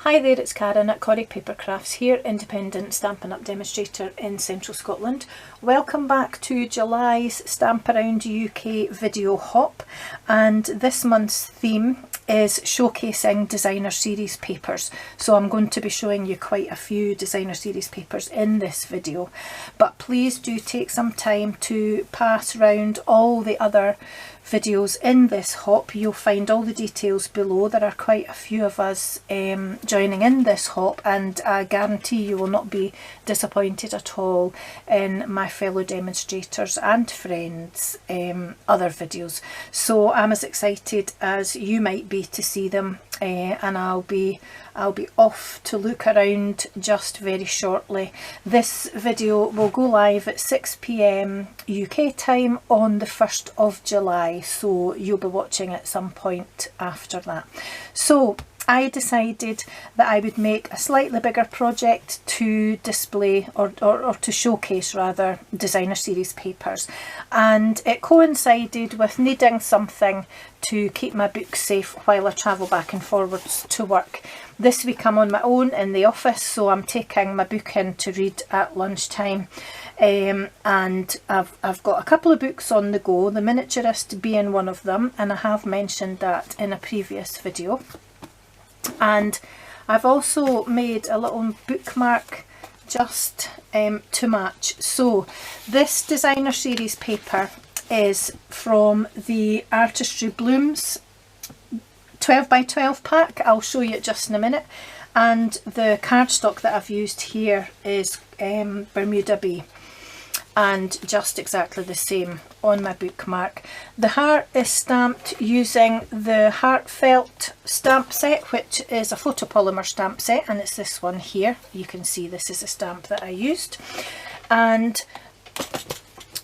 Hi there, it's Karen at Corrie Paper Crafts here, independent Stampin' Up demonstrator in Central Scotland. Welcome back to July's Stamp Around UK video hop, and this month's theme is showcasing designer series papers. So I'm going to be showing you quite a few designer series papers in this video, but please do take some time to pass around all the other videos in this hop. You'll find all the details below. There are quite a few of us joining in this hop, and I guarantee you will not be disappointed at all in my fellow demonstrators and friends other videos. So I'm as excited as you might be to see them, and I'll be off to look around just very shortly. This video will go live at 6 PM UK time on the 1st of July, so you'll be watching at some point after that. So I decided that I would make a slightly bigger project to display or to showcase rather designer series papers, and it coincided with needing something to keep my books safe while I travel back and forwards to work. This week I'm on my own in the office, so I'm taking my book in to read at lunchtime, and I've got a couple of books on the go, The Miniaturist being one of them, and I have mentioned that in a previous video. And I've also made a little bookmark just to match. So this designer series paper is from the Artistry Blooms 12 by 12 pack. I'll show you it just in a minute. And the cardstock that I've used here is Bermuda Bay, and just exactly the same on my bookmark. The heart is stamped using the Heartfelt stamp set, which is a photopolymer stamp set, and it's this one here. You can see this is a stamp that I used. And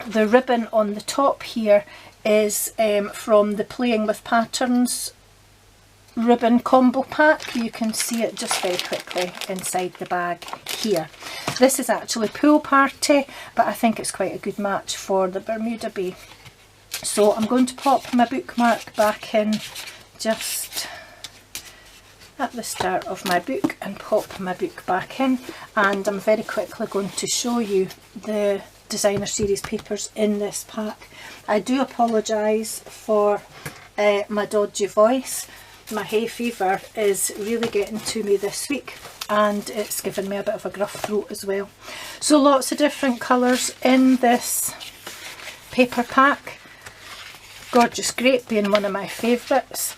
the ribbon on the top here is from the Playing with Patterns ribbon combo pack. You can see it just very quickly inside the bag here. This is actually Pool Party, but I think it's quite a good match for the Bermuda Bay. So I'm going to pop my bookmark back in just at the start of my book and pop my book back in, and I'm very quickly going to show you the designer series papers in this pack. I do apologise for my dodgy voice. My hay fever is really getting to me this week, and it's given me a bit of a gruff throat as well. So lots of different colours in this paper pack. Gorgeous Grape being one of my favourites.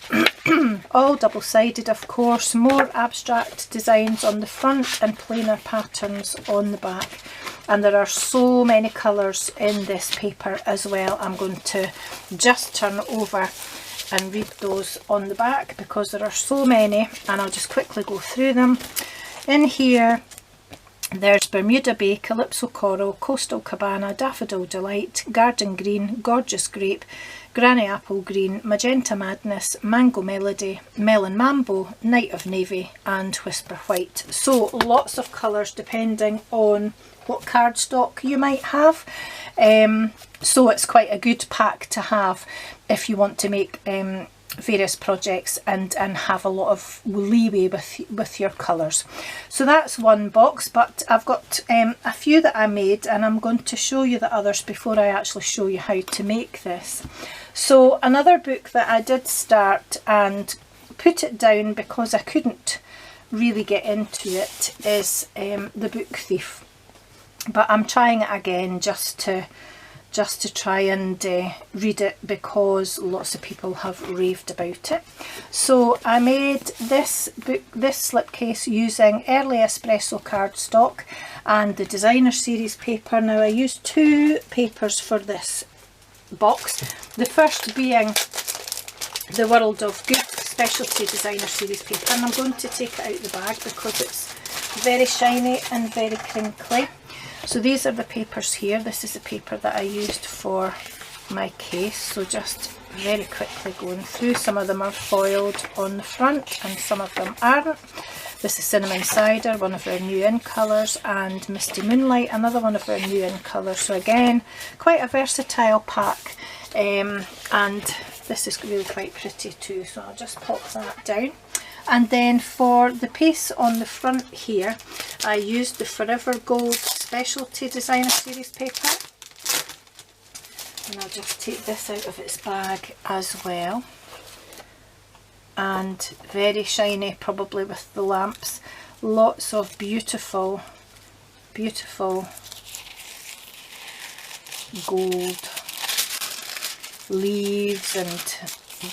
All double-sided, of course. More abstract designs on the front and plainer patterns on the back. And there are so many colours in this paper as well. I'm going to just turn over and read those on the back because there are so many, and I'll just quickly go through them. In here there's Bermuda Bay, Calypso Coral, Coastal Cabana, Daffodil Delight, Garden Green, Gorgeous Grape, Granny Apple Green, Magenta Madness, Mango Melody, Melon Mambo, Night of Navy and Whisper White. So lots of colours depending on what cardstock you might have. So it's quite a good pack to have if you want to make various projects and have a lot of leeway with your colours. So that's one box, but I've got a few that I made, and I'm going to show you the others before I actually show you how to make this. So another book that I did start and put it down because I couldn't really get into it is The Book Thief. But I'm trying it again just to try and read it because lots of people have raved about it. So I made this slipcase using early espresso cardstock and the designer series paper. Now I used two papers for this box. The first being the World of Good specialty designer series paper, and I'm going to take it out of the bag because it's very shiny and very crinkly. So these are the papers here. This is the paper that I used for my case. So just very quickly going through. Some of them are foiled on the front and some of them aren't. This is Cinnamon Cider, one of our new in colours, and Misty Moonlight, another one of our new in colours. So again, quite a versatile pack, and this is really quite pretty too. So I'll just pop that down. And then for the piece on the front here, I used the Forever Gold Specialty Designer Series paper. And I'll just take this out of its bag as well. And very shiny, probably with the lamps. Lots of beautiful, beautiful gold leaves and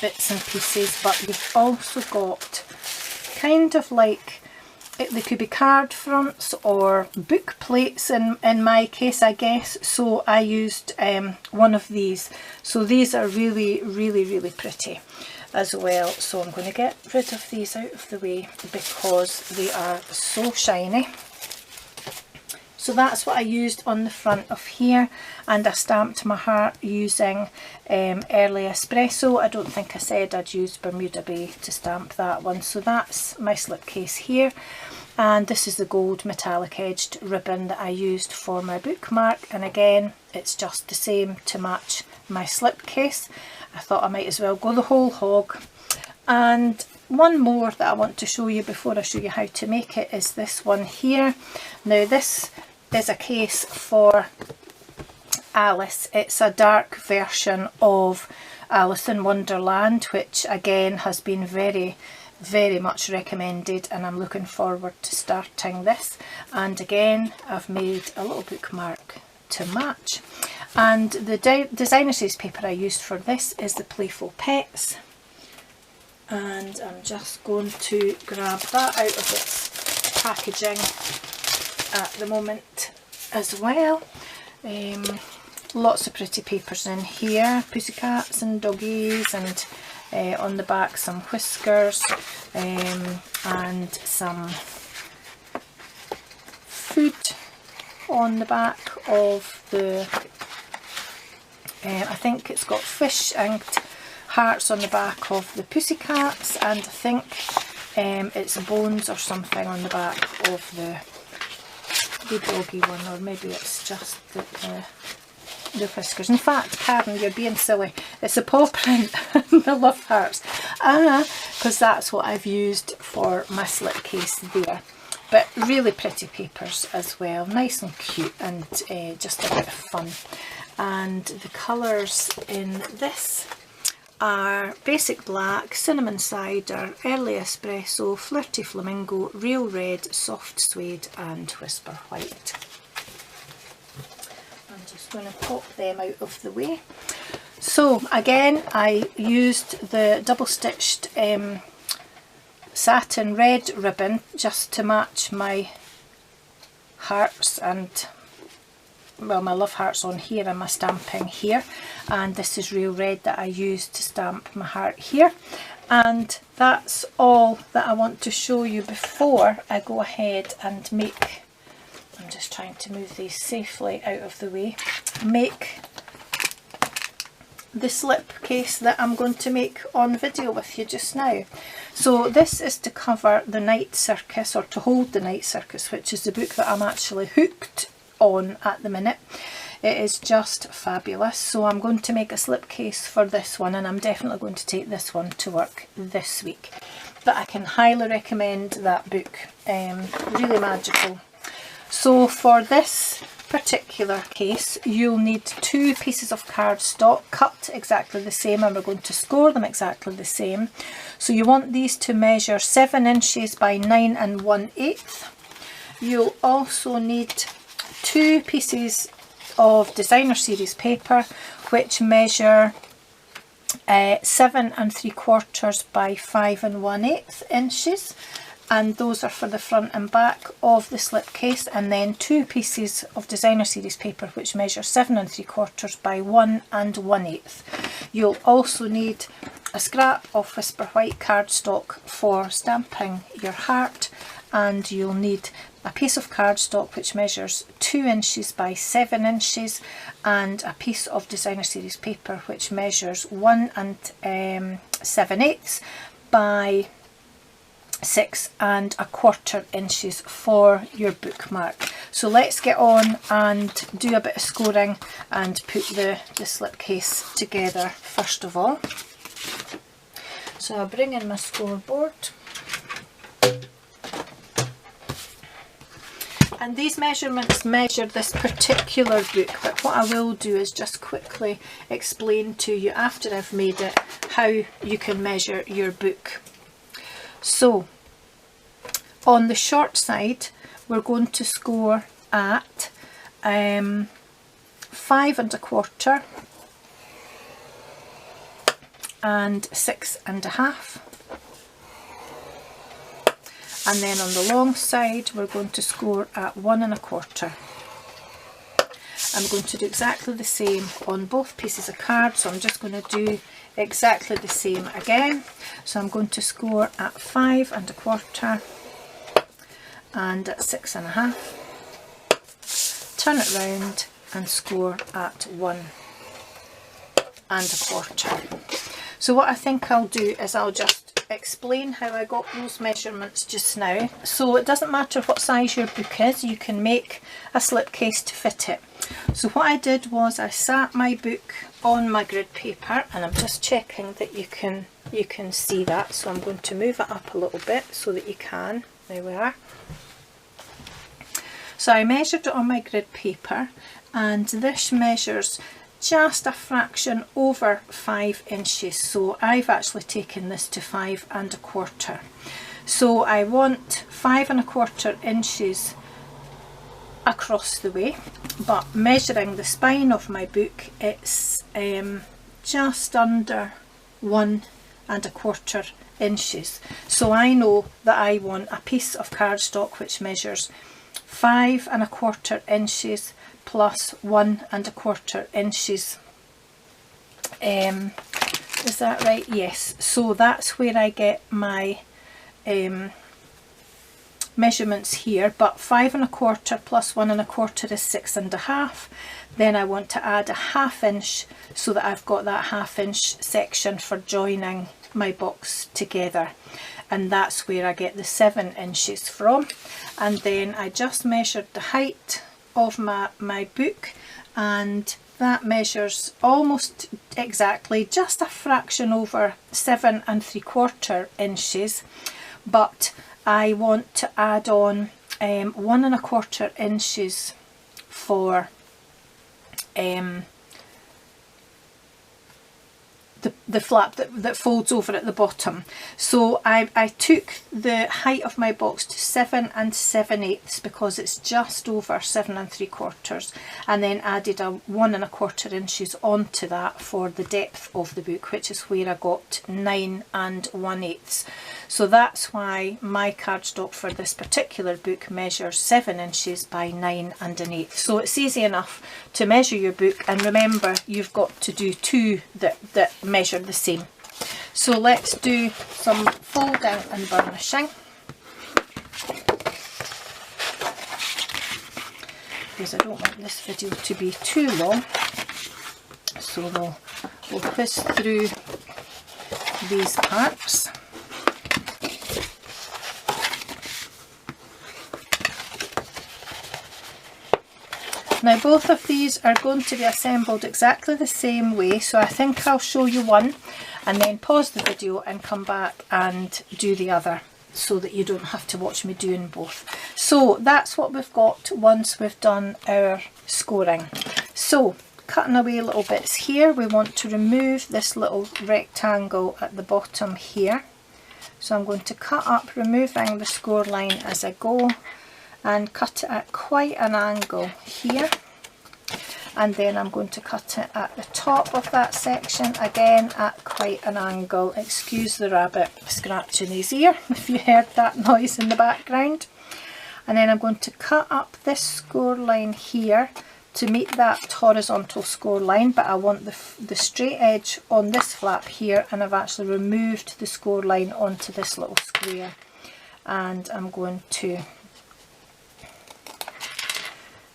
bits and pieces, but you've also got kind of like, they could be card fronts or book plates in my case, I guess. So I used one of these. So these are really, really, really pretty as well. So I'm going to get rid of these out of the way because they are so shiny. So that's what I used on the front of here, and I stamped my heart using Early Espresso. I don't think I said I'd used Bermuda Bay to stamp that one. So that's my slipcase here, and this is the gold metallic edged ribbon that I used for my bookmark, and again it's just the same to match my slipcase. I thought I might as well go the whole hog. And one more that I want to show you before I show you how to make it is this one here. Now this is a case for Alice. It's a dark version of Alice in Wonderland, which again has been very, very much recommended, and I'm looking forward to starting this. And again, I've made a little bookmark to match. And the designer series paper I used for this is the Playful Pets, and I'm just going to grab that out of its packaging at the moment as well. Lots of pretty papers in here, pussycats and doggies, and on the back some whiskers, and some food on the back of the, I think it's got fish inked hearts on the back of the pussycats, and I think it's bones or something on the back of the doggy one, or maybe it's just the whiskers. In fact, Karen, you're being silly, it's a paw print. I love hearts, because that's what I've used for my slipcase there. But really pretty papers as well, nice and cute, and just a bit of fun. And the colours in this are Basic Black, Cinnamon Cider, Early Espresso, Flirty Flamingo, Real Red, Soft Suede and Whisper White. I'm just going to pop them out of the way. So again, I used the double stitched satin red ribbon just to match my hearts and, well, my love hearts on here and my stamping here, and this is Real Red that I used to stamp my heart here. And that's all that I want to show you before I go ahead and make, I'm just trying to move these safely out of the way, make the slipcase that I'm going to make on video with you just now. So this is to cover the Night Circus, or to hold the Night Circus, which is the book that I'm actually hooked on at the minute. It is just fabulous. So I'm going to make a slipcase for this one, and I'm definitely going to take this one to work this week. But I can highly recommend that book, really magical. So for this particular case, you'll need 2 pieces of cardstock cut exactly the same, and we're going to score them exactly the same. So you want these to measure 7 inches by 9 1/8. You'll also need 2 pieces of designer series paper which measure 7 3/4 by 5 1/8 inches, and those are for the front and back of the slipcase. And then 2 pieces of designer series paper which measure 7 3/4 by 1 1/8. You'll also need a scrap of Whisper White cardstock for stamping your heart, and you'll need a piece of cardstock which measures 2 inches by 7 inches, and a piece of designer series paper which measures 1 7/8 by 6 1/4 inches for your bookmark. So let's get on and do a bit of scoring and put the slipcase together first of all. So I'll bring in my scoreboard. And these measurements measure this particular book, but what I will do is just quickly explain to you after I've made it how you can measure your book. So on the short side we're going to score at 5 1/4 and 6 1/2. And then on the long side we're going to score at 1 1/4. I'm going to do exactly the same on both pieces of card, so I'm just going to do exactly the same again. So I'm going to score at 5 1/4 and at 6 1/2. Turn it round and score at 1 1/4. So what I think I'll do is I'll just explain how I got those measurements just now. So it doesn't matter what size your book is, you can make a slipcase to fit it. So what I did was I sat my book on my grid paper, and I'm just checking that you can see that, so I'm going to move it up a little bit so that you can. There we are. So I measured it on my grid paper, and this measures just a fraction over 5 inches, so I've actually taken this to 5 1/4. So I want 5 1/4 inches across the way, but measuring the spine of my book, it's just under 1 1/4 inches. So I know that I want a piece of cardstock which measures 5 1/4 inches plus 1 1/4 inches. Is that right? Yes. So that's where I get my measurements here, but 5 1/4 plus 1 1/4 is 6 1/2. Then I want to add a 1/2 inch so that I've got that 1/2 inch section for joining my box together, and that's where I get the 7 inches from. And then I just measured the height of my book, and that measures almost exactly, just a fraction over 7 3/4 inches, but I want to add on 1 1/4 inches for the flap that folds over at the bottom. So I took the height of my box to 7 7/8 because it's just over 7 3/4, and then added a 1 1/4 inches onto that for the depth of the book, which is where I got 9 1/8. So that's why my cardstock for this particular book measures 7 inches by 9 1/8. So it's easy enough to measure your book, and remember you've got to do two that measure the same. So let's do some folding and burnishing, because I don't want this video to be too long. So we'll whiz through these parts. Now both of these are going to be assembled exactly the same way, so I think I'll show you one and then pause the video and come back and do the other, so that you don't have to watch me doing both. So that's what we've got once we've done our scoring. So cutting away little bits here, we want to remove this little rectangle at the bottom here. So I'm going to cut up, removing the score line as I go, and cut it at quite an angle here, and then I'm going to cut it at the top of that section again at quite an angle. Excuse the rabbit scratching his ear if you heard that noise in the background. And then I'm going to cut up this score line here to meet that horizontal score line, but I want the straight edge on this flap here, and I've actually removed the score line onto this little square, and I'm going to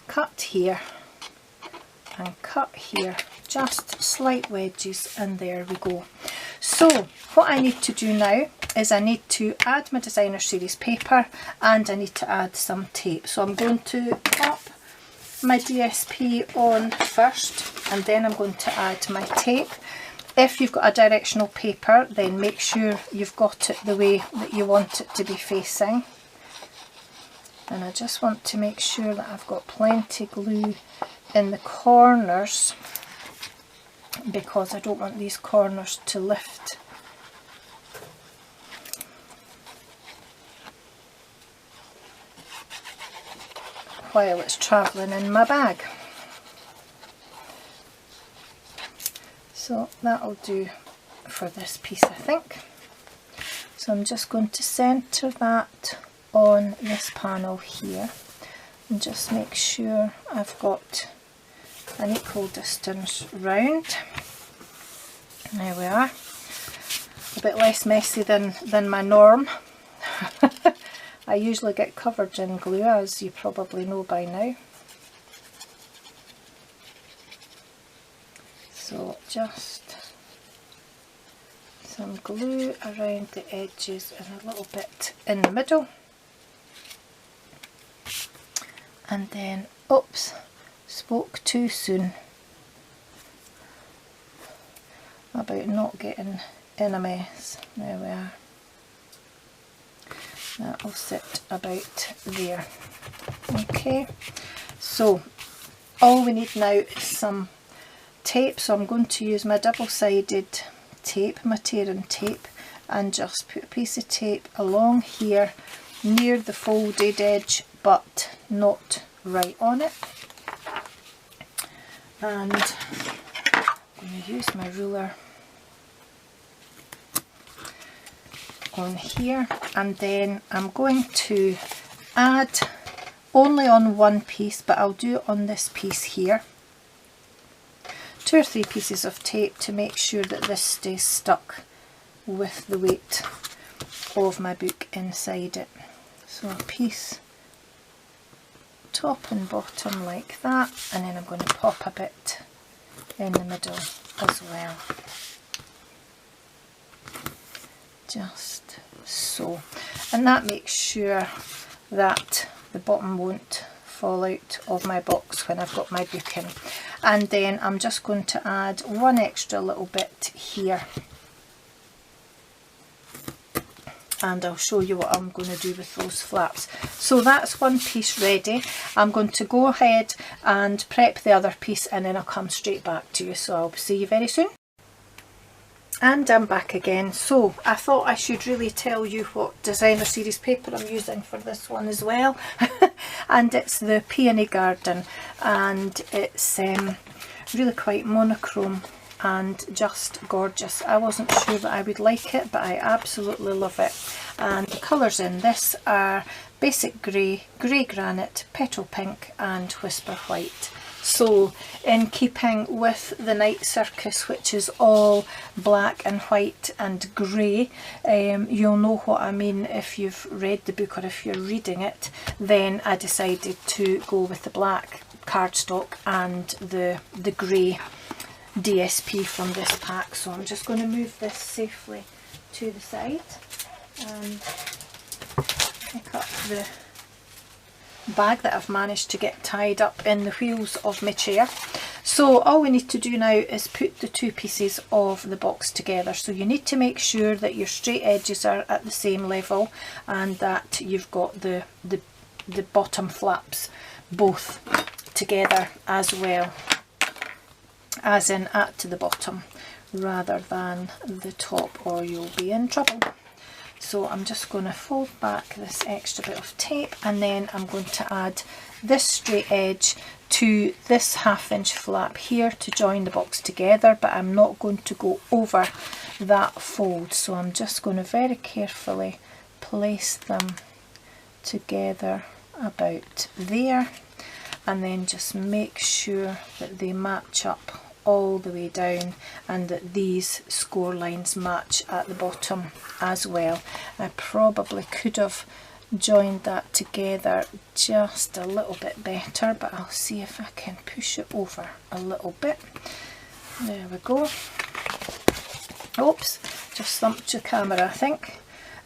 cut here and cut here, just slight wedges, and there we go. So what I need to do now is I need to add my designer series paper, and I need to add some tape. So I'm going to pop my DSP on first, and then I'm going to add my tape. If you've got a directional paper, then make sure you've got it the way that you want it to be facing. And I just want to make sure that I've got plenty glue in the corners, because I don't want these corners to lift. While it's travelling in my bag. So that'll do for this piece, I think. So I'm just going to centre that on this panel here and just make sure I've got an equal distance round. There we are. A bit less messy than my norm. I usually get covered in glue, as you probably know by now. So just some glue around the edges and a little bit in the middle. And then, oops, spoke too soon about not getting in a mess. There we are. That'll sit about there. Okay, so all we need now is some tape. So I'm going to use my double-sided tape, my tearing tape, and just put a piece of tape along here near the folded edge, but not right on it. And I'm going to use my ruler on here, and then I'm going to add only on one piece, but I'll do it on this piece here, 2 or 3 pieces of tape to make sure that this stays stuck with the weight of my book inside it. So a piece top and bottom like that, and then I'm going to pop a bit in the middle as well. Just so, and that makes sure that the bottom won't fall out of my box when I've got my book in. And then I'm just going to add one extra little bit here, and I'll show you what I'm going to do with those flaps. So that's one piece ready. I'm going to go ahead and prep the other piece, and then I'll come straight back to you. So I'll see you very soon. And I'm back again. So I thought I should really tell you what designer series paper I'm using for this one as well. And it's the Peony Garden, and it's really quite monochrome and just gorgeous. I wasn't sure that I would like it, but I absolutely love it. And the colours in this are Basic Grey, Grey Granite, Petal Pink and Whisper White. So in keeping with the Night Circus, which is all black and white and grey, you'll know what I mean if you've read the book or if you're reading it. Then I decided to go with the black cardstock and the grey DSP from this pack. So I'm just going to move this safely to the side and pick up the bag that I've managed to get tied up in the wheels of my chair. So all we need to do now is put the 2 pieces of the box together. So you need to make sure that your straight edges are at the same level and that you've got the bottom flaps both together as well, as in at the bottom rather than the top, or you'll be in trouble. So I'm just going to fold back this extra bit of tape, and then I'm going to add this straight edge to this 1/2 inch flap here to join the box together, but I'm not going to go over that fold. So I'm just going to very carefully place them together about there, and then just make sure that they match up all the way down and that these score lines match at the bottom as well. I probably could have joined that together just a little bit better, but I'll see if I can push it over a little bit. There we go. Oops, just thumped the camera I think.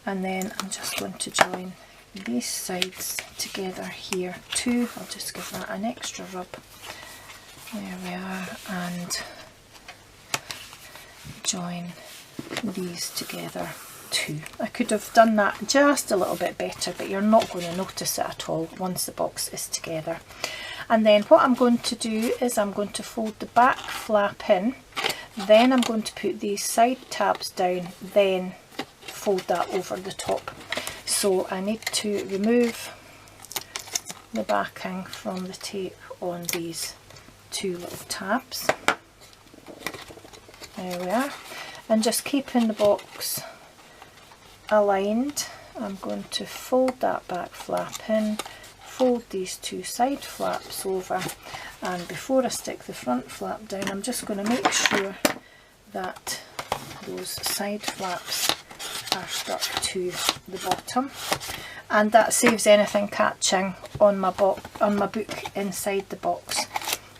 And then I'm just going to join these sides together here too. I'll just give that an extra rub. There we are, and join these together 2. I could have done that just a little bit better, but you're not going to notice it at all once the box is together. And then what I'm going to do is I'm going to fold the back flap in, then I'm going to put these side tabs down, then fold that over the top. So I need to remove the backing from the tape on these 2 little tabs. There we are. And just keeping the box aligned, I'm going to fold that back flap in, fold these 2 side flaps over, and before I stick the front flap down, I'm just going to make sure that those side flaps are stuck to the bottom, and that saves anything catching on my book inside the box.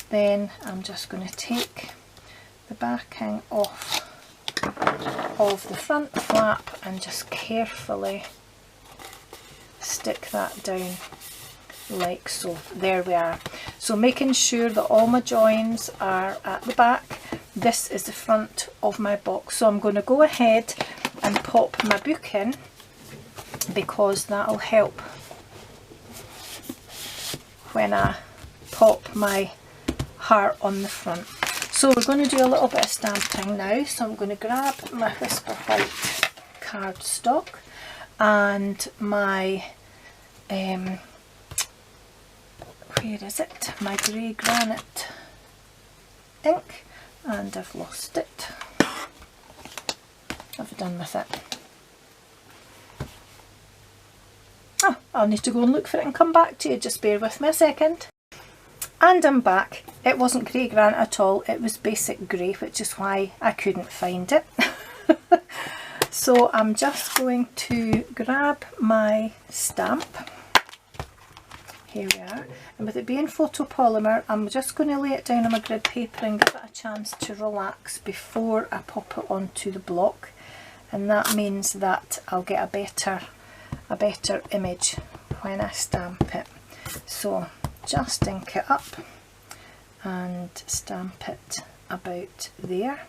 Then I'm just going to take the backing off of the front flap and just carefully stick that down like so. There we are. So making sure that all my joins are at the back. This is the front of my box, so I'm going to go ahead and pop my book in, because that'll help when I pop my heart on the front. So we're going to do a little bit of stamping now. So I'm going to grab my Whisper White cardstock and my where is it? My grey granite ink, and I've lost it. What have I done with it? Oh, I'll need to go and look for it and come back to you. Just bear with me a second. And I'm back. It wasn't grey granite at all, it was basic grey, which is why I couldn't find it. So I'm just going to grab my stamp. Here we are. And with it being photopolymer, I'm just going to lay it down on my grid paper and give it a chance to relax before I pop it onto the block. And that means that I'll get a better image when I stamp it. So just ink it up and stamp it about there,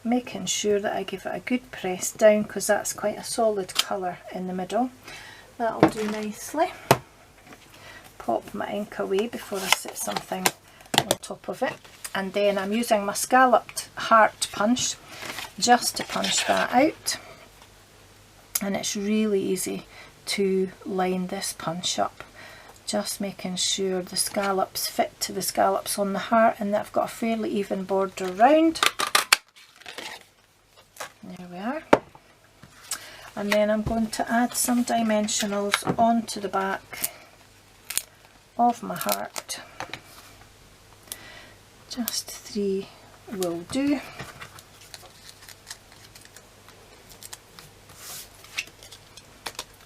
making sure that I give it a good press down, because that's quite a solid colour in the middle. That'll do nicely. Pop my ink away before I set something on top of it, and then I'm using my scalloped heart punch just to punch that out, and it's really easy to line this punch up, just making sure the scallops fit to the scallops on the heart and that I've got a fairly even border round. There we are. And then I'm going to add some dimensionals onto the back of my heart. Just 3 will do.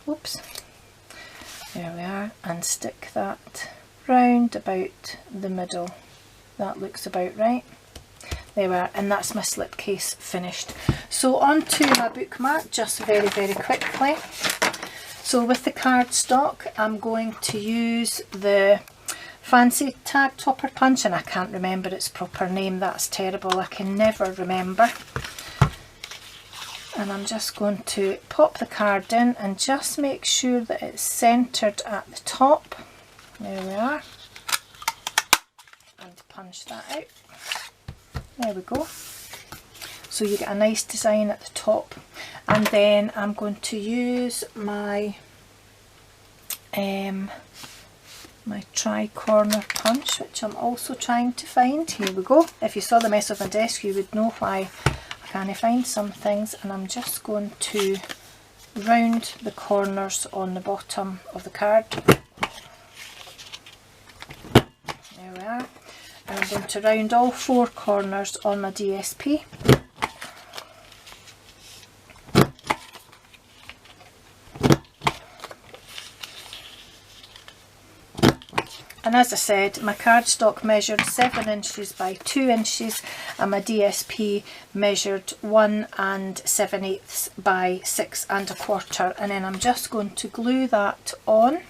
Oops. There we are, and stick that round about the middle. That looks about right. There we are, and that's my slipcase finished. So on to my bookmark, just very quickly. So with the cardstock, I'm going to use the fancy tag topper punch, and I can't remember its proper name, that's terrible, I can never remember. And I'm just going to pop the card in and just make sure that it's centred at the top. There we are. And punch that out. There we go. So you get a nice design at the top. And then I'm going to use my my tri-corner punch, which I'm also trying to find. Here we go. If you saw the mess of my desk, you would know why I can't find some things. And I'm just going to round the corners on the bottom of the card. There we are. And I'm going to round all 4 corners on my DSP. And as I said, my cardstock measured 7 inches by 2 inches and my DSP measured 1 7/8 by 6 1/4, and then I'm just going to glue that on.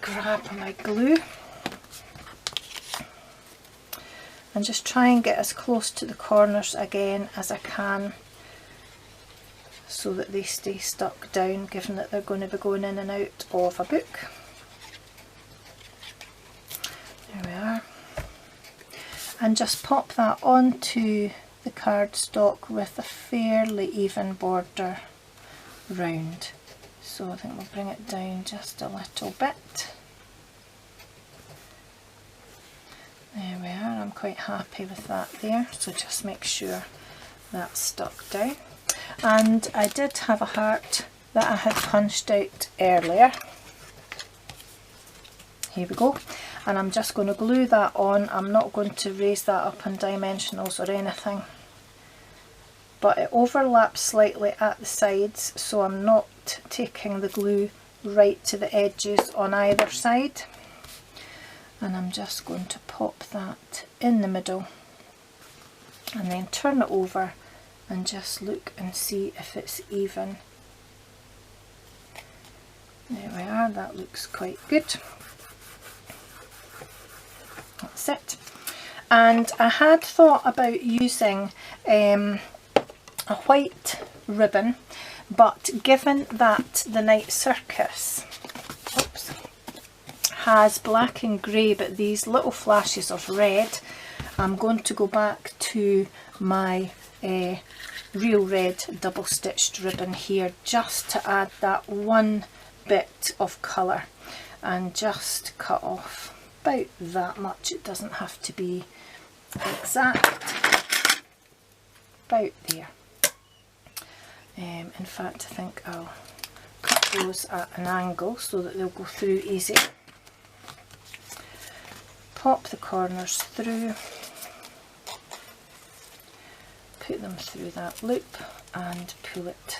Grab my glue and just try and get as close to the corners again as I can, so that they stay stuck down, given that they're going to be going in and out of a book. There we are. And just pop that onto the cardstock with a fairly even border round. So I think we'll bring it down just a little bit. There we are, I'm quite happy with that there, so just make sure that's stuck down. And I did have a heart that I had punched out earlier. Here we go. And I'm just going to glue that on. I'm not going to raise that up in dimensionals or anything. But it overlaps slightly at the sides, so I'm not taking the glue right to the edges on either side. And I'm just going to pop that in the middle and then turn it over and just look and see if it's even. There we are, that looks quite good. That's it. And I had thought about using a white ribbon, but given that the Night Circus has black and grey but these little flashes of red, I'm going to go back to my real red double stitched ribbon here, just to add that one bit of colour, and just cut off about that much. It doesn't have to be exact, about there. In fact, I think I'll cut those at an angle so that they'll go through easy. Pop the corners through, put them through that loop and pull it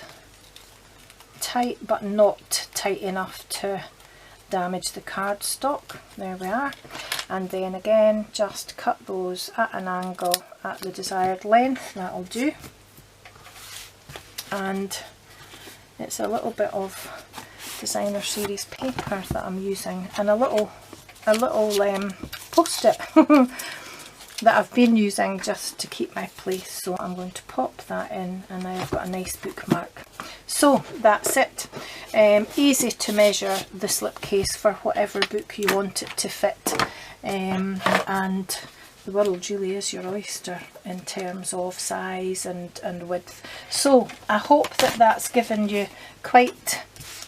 tight, but not tight enough to damage the cardstock. There we are. And then again, just cut those at an angle at the desired length. That'll do. And it's a little bit of designer series paper that I'm using, and a little post-it that I've been using just to keep my place. So I'm going to pop that in, and now I've got a nice bookmark. So that's it. Easy to measure the slipcase for whatever book you want it to fit, and the world really is your oyster in terms of size and width. So I hope that that's given you quite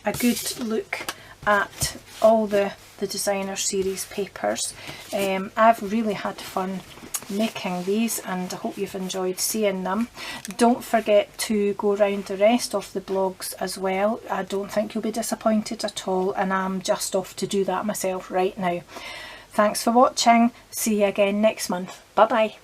a good look at all the designer series papers. I've really had fun making these, and I hope you've enjoyed seeing them. Don't forget to go around the rest of the blogs as well. I don't think you'll be disappointed at all, and I'm just off to do that myself right now. Thanks for watching. See you again next month. Bye bye.